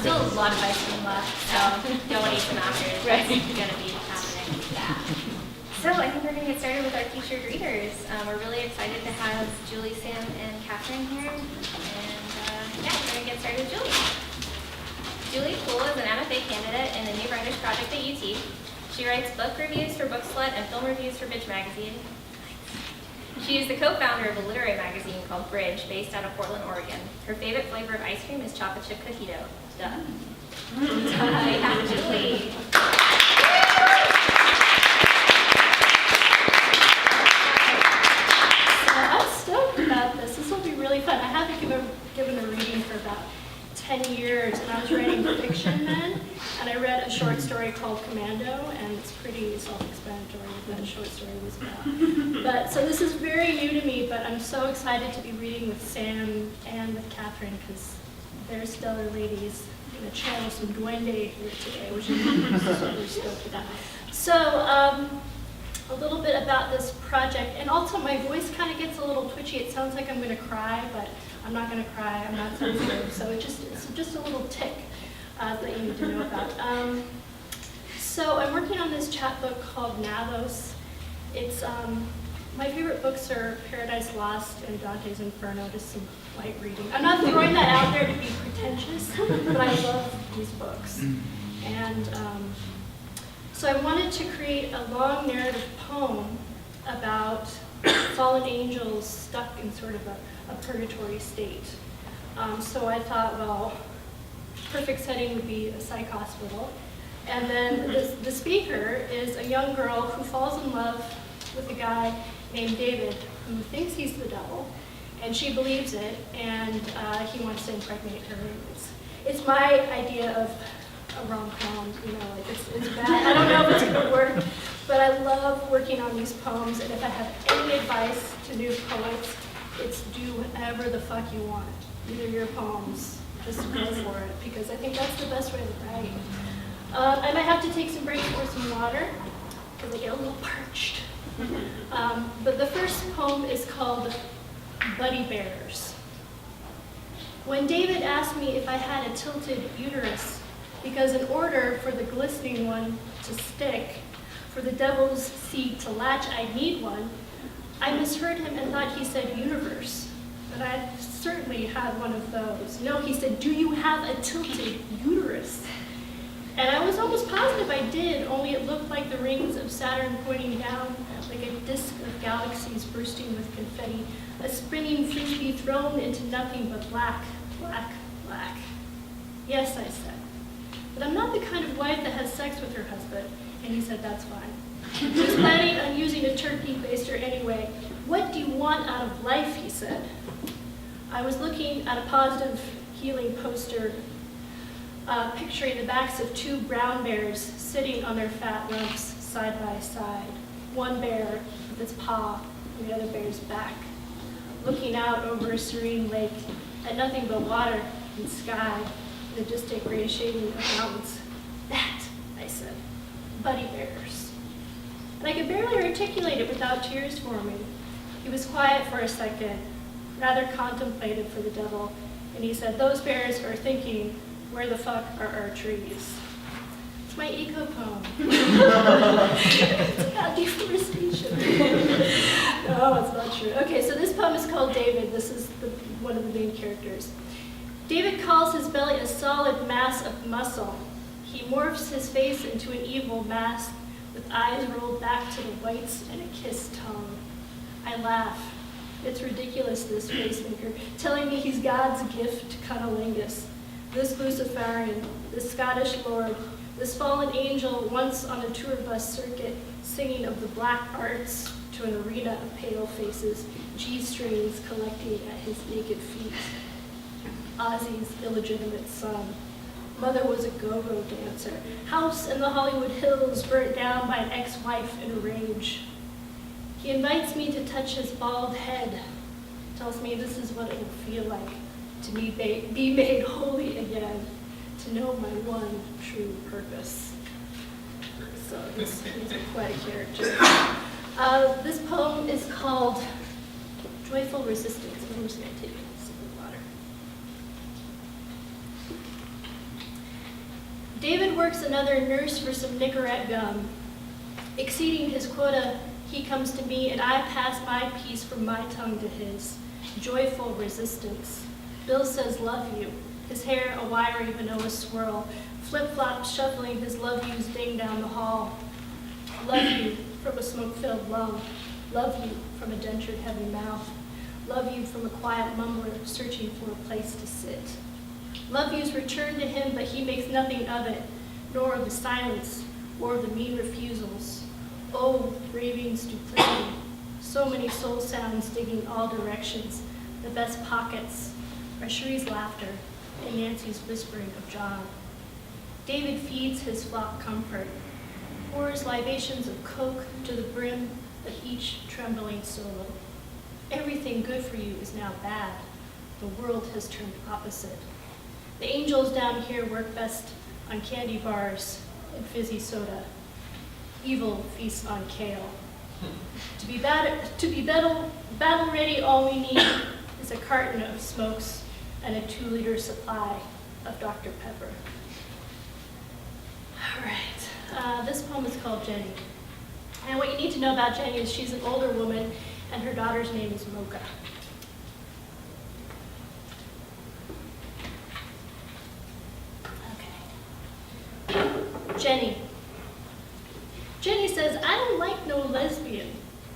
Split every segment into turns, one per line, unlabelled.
still a lot of ice cream left, so don't eat them after. It's going to be happening. Yeah. So I think we're going to get started with our featured readers. We're really excited to have Julie, Sam, and Katherine here. And yeah, we're going to get started with Julie. Julie Poole is an MFA candidate in the New Writers Project at UT. She writes book reviews for Bookslut and film reviews for Bitch Magazine. She is the co-founder of a literary magazine called Bridge, based out of Portland, Oregon. Her favorite flavor of ice cream is chocolate chip cookie dough. Duh. I have Julie.
I'm stoked about this. This will be really fun. I haven't given a reading for about 10 years, and I was writing fiction then, and I read a short story called Commando, and it's pretty self-explanatory what that short story was about. So this is very new to me, but I'm so excited to be reading with Sam and with Katherine, because they're stellar ladies. I'm going to channel some duende here today, which I'm super stoked about. So, a little bit about this project, and also my voice kind of gets a little twitchy. It sounds like I'm going to cry, but I'm not going to cry. I'm not sensitive, so it's just a little tick that you need to know about. So I'm working on this chapbook called Navos. It's my favorite books are Paradise Lost and Dante's Inferno. Just some light reading. I'm not throwing that out there to be pretentious, but I love these books. And so I wanted to create a long narrative poem about fallen angels stuck in sort of a purgatory state. So I thought, well, perfect setting would be a psych hospital. And then the speaker is a young girl who falls in love with a guy named David who thinks he's the devil, and she believes it, and he wants to impregnate her. It's my idea of a rom-com, you know, like it's bad. I don't know if it's going to work, but I love working on these poems, and if I have any advice to new poets, it's do whatever the fuck you want. Either your poems, just go for it, because I think that's the best way to write. I might have to take some breaks for some water, because I get a little parched. But the first poem is called Buddy Bears. When David asked me if I had a tilted uterus, because in order for the glistening one to stick, for the devil's seed to latch, I'd need one, I misheard him and thought he said universe, but I certainly had one of those. No, he said, do you have a tilted uterus? And I was almost positive I did, only it looked like the rings of Saturn pointing down, like a disk of galaxies bursting with confetti, a spinning frisbee thrown into nothing but black, black, black. Yes, I said, but I'm not the kind of wife that has sex with her husband. And he said, that's fine. He's planning on using a turkey baster anyway. What do you want out of life, he said. I was looking at a positive healing poster, picturing the backs of two brown bears sitting on their fat lumps side by side. One bear with its paw on the other bear's back, looking out over a serene lake at nothing but water and sky, the distant gray shading of mountains. That, I said, Buddy Bears. And I could barely articulate it without tears forming. He was quiet for a second, rather contemplative for the devil, and he said, those bears are thinking, where the fuck are our trees? It's my eco poem. It's about deforestation. No, it's not true. Okay, so this poem is called David. This is one of the main characters. David calls his belly a solid mass of muscle. He morphs his face into an evil mask with eyes rolled back to the whites and a kissed tongue. I laugh. It's ridiculous, this facemaker, telling me he's God's gift to cunnilingus. This Luciferian, this Scottish lord, this fallen angel once on a tour bus circuit singing of the black arts to an arena of pale faces, G-strings collecting at his naked feet. Ozzy's illegitimate son. Mother was a go-go dancer. House in the Hollywood Hills burnt down by an ex-wife in a rage. He invites me to touch his bald head. Tells me this is what it will feel like to be made holy again, to know my one true purpose. So he's quite a character. This poem is called Joyful Resistance. I'm just going to take a sip of water. David works another nurse for some Nicorette gum. Exceeding his quota, he comes to me, and I pass my piece from my tongue to his. Joyful resistance. Bill says, love you. His hair a wiry vanilla swirl. Flip-flop shuffling his love yous ding down the hall. Love you from a smoke-filled lung. Love you from a dentured heavy mouth. Love you from a quiet mumbler searching for a place to sit. Love yous return to him, but he makes nothing of it, nor of the silence, or of the mean refusals. Oh, ravings duplicity. So many soul sounds digging all directions. The best pockets are Cherie's laughter and Nancy's whispering of John. David feeds his flock comfort, pours libations of coke to the brim of each trembling solo. Everything good for you is now bad. The world has turned opposite. The angels down here work best on candy bars and fizzy soda. Evil feasts on kale. To be battle ready, all we need is a carton of smokes and a 2-liter supply of Dr. Pepper. All right, this poem is called Jenny. And what you need to know about Jenny is she's an older woman, and her daughter's name is Mocha. Okay. Jenny. Jenny says, I don't like no lesbian.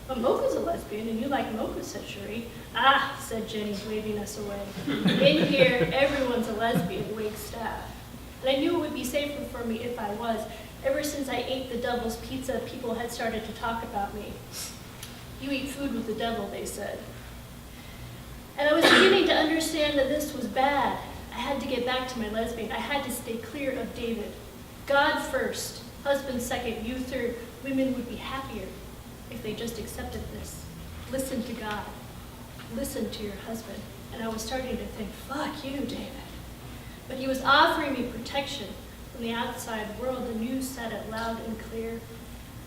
But Mocha's a lesbian, and you like Mocha, said Cherie. Ah, said Jenny, waving us away. In here, everyone's a lesbian, wig staff. And I knew it would be safer for me if I was. Ever since I ate the devil's pizza, people had started to talk about me. You eat food with the devil, they said. And I was beginning to understand that this was bad. I had to get back to my lesbian. I had to stay clear of David. God first, husband second, you third. Women would be happier if they just accepted this. Listen to God. Listen to your husband. And I was starting to think, fuck you, David. But he was offering me protection from the outside world. The news said it loud and clear.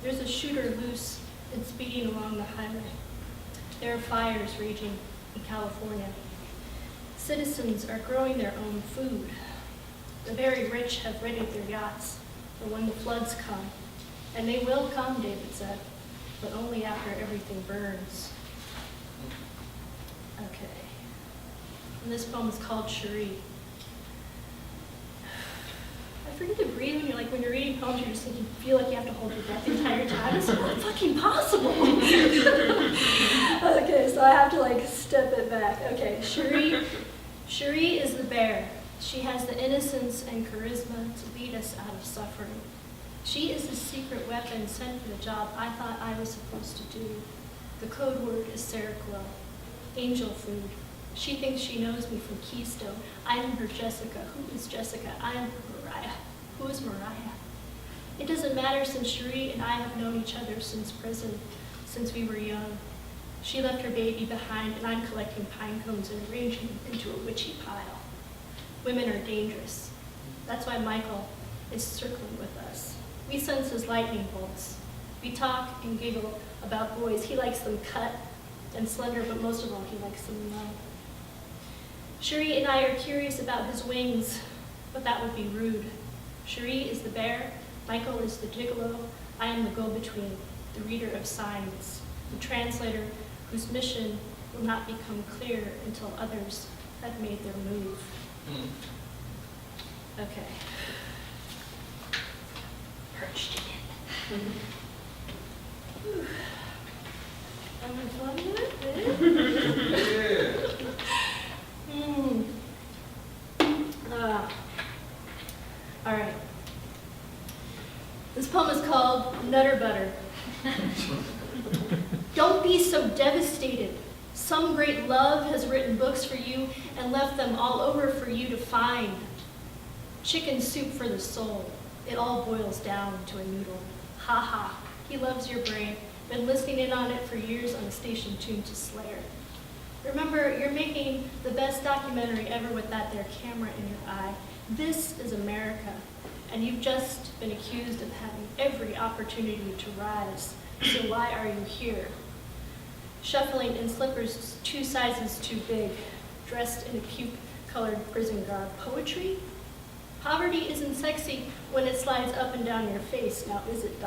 There's a shooter loose and speeding along the highway. There are fires raging in California. Citizens are growing their own food. The very rich have readied their yachts for when the floods come. And they will come, David said, but only after everything burns. Okay. And this poem is called Cherie. I forget to breathe when you're reading poems, you're just thinking, you feel like you have to hold your breath the entire time. It's not fucking possible. Okay, so I have to step it back. Okay, Cherie is the bear. She has the innocence and charisma to lead us out of suffering. She is the secret weapon sent for the job I thought I was supposed to do. The code word is Seroquel, angel food. She thinks she knows me from Keystone. I am her Jessica. Who is Jessica? I am her Mariah. Who is Mariah? It doesn't matter since Cherie and I have known each other since prison, since we were young. She left her baby behind, and I'm collecting pine cones and arranging them into a witchy pile. Women are dangerous. That's why Michael is circling with us. We sense his lightning bolts. We talk and giggle about boys. He likes them cut and slender, but most of all, he likes them low. Cherie and I are curious about his wings, but that would be rude. Cherie is the bear, Michael is the gigolo, I am the go-between, the reader of signs, the translator whose mission will not become clear until others have made their move. Okay. Perched in. I'm fun with it. All right. This poem is called Nutter Butter. Don't be so devastated. Some great love has written books for you and left them all over for you to find. Chicken soup for the soul. It all boils down to a noodle. Ha ha. He loves your brain. Been listening in on it for years on a station tuned to Slayer. Remember, you're making the best documentary ever with that there camera in your eye. This is America, and you've just been accused of having every opportunity to rise. So why are you here? Shuffling in slippers 2 sizes too big, dressed in a puke-colored prison garb. Poetry? Poverty isn't sexy when it slides up and down your face. Now is it,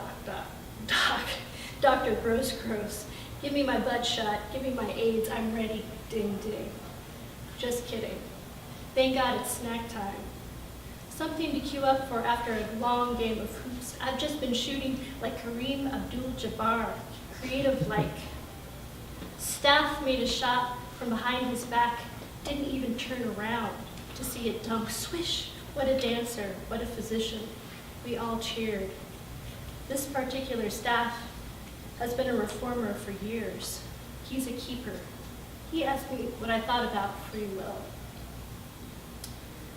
Dr. Gross? Give me my butt shot, give me my AIDS, I'm ready, ding ding. Just kidding. Thank God it's snack time. Something to queue up for after a long game of hoops. I've just been shooting like Kareem Abdul-Jabbar, creative like. Staff made a shot from behind his back, didn't even turn around to see it dunk. Swish, what a dancer, what a physician. We all cheered. This particular staff has been a reformer for years. He's a keeper. He asked me what I thought about free will.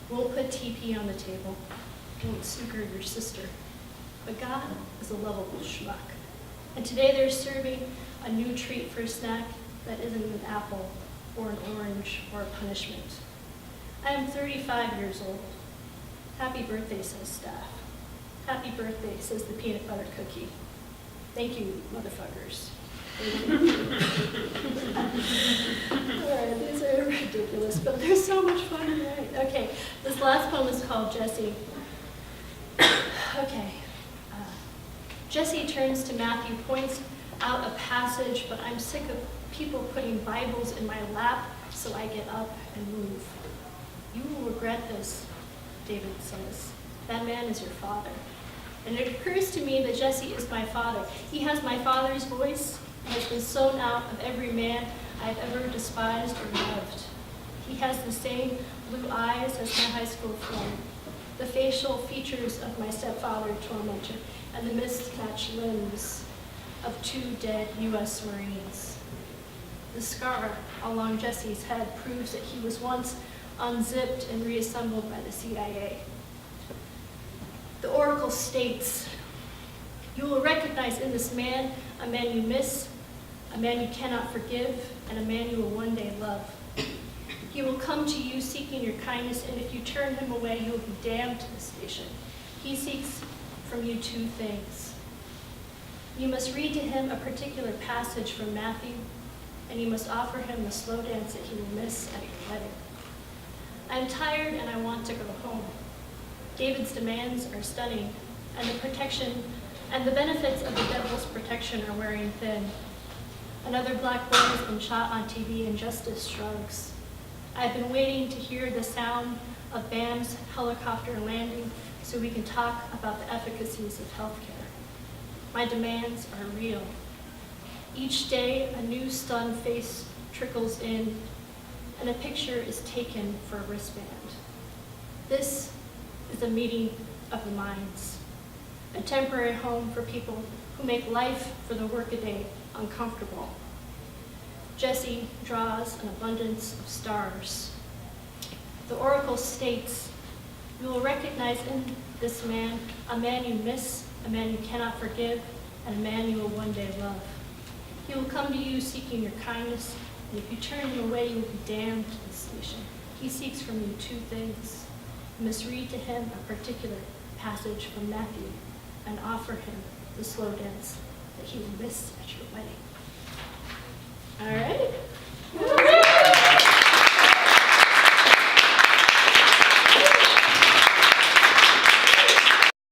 Won't put TP on the table, won't sugar your sister. But God is a lovable schmuck. And today they're serving a new treat for a snack that isn't an apple or an orange or a punishment. I am 35 years old. Happy birthday, says staff. Happy birthday, says the peanut butter cookie. Thank you, motherfuckers. All right, these are ridiculous, but they're so much fun, right? Okay, this last poem is called Jesse. Okay. Jesse turns to Matthew, points out a passage, but I'm sick of people putting Bibles in my lap, so I get up and move. You will regret this, David says. That man is your father. And it occurs to me that Jesse is my father. He has my father's voice, and has been sown out of every man I've ever despised or loved. He has the same blue eyes as my high school friend, the facial features of my stepfather tormentor, and the mismatched limbs of 2 dead U.S. Marines. The scar along Jesse's head proves that he was once unzipped and reassembled by the CIA. The oracle states, you will recognize in this man a man you miss, a man you cannot forgive, and a man you will one day love. He will come to you seeking your kindness, and if you turn him away, you will be damned to the station. He seeks from you 2 things. You must read to him a particular passage from Matthew, and you must offer him the slow dance that he will miss at your wedding. I'm tired and I want to go home. David's demands are stunning, and the protection and the benefits of the devil's protection are wearing thin. Another black boy has been shot on TV and justice shrugs. I've been waiting to hear the sound of BAM's helicopter landing so we can talk about the efficacies of healthcare. My demands are real. Each day, a new stunned face trickles in, and a picture is taken for a wristband. This is a meeting of the minds, a temporary home for people who make life for the workaday uncomfortable. Jesse draws an abundance of stars. The oracle states, you will recognize in this man a man you miss, a man you cannot forgive, and a man you will one day love. He will come to you seeking your kindness, and if you turn him away, you will be damned to the station. He seeks from you 2 things. You must read to him a particular passage from Matthew and offer him the slow dance that he will miss at your wedding. All right?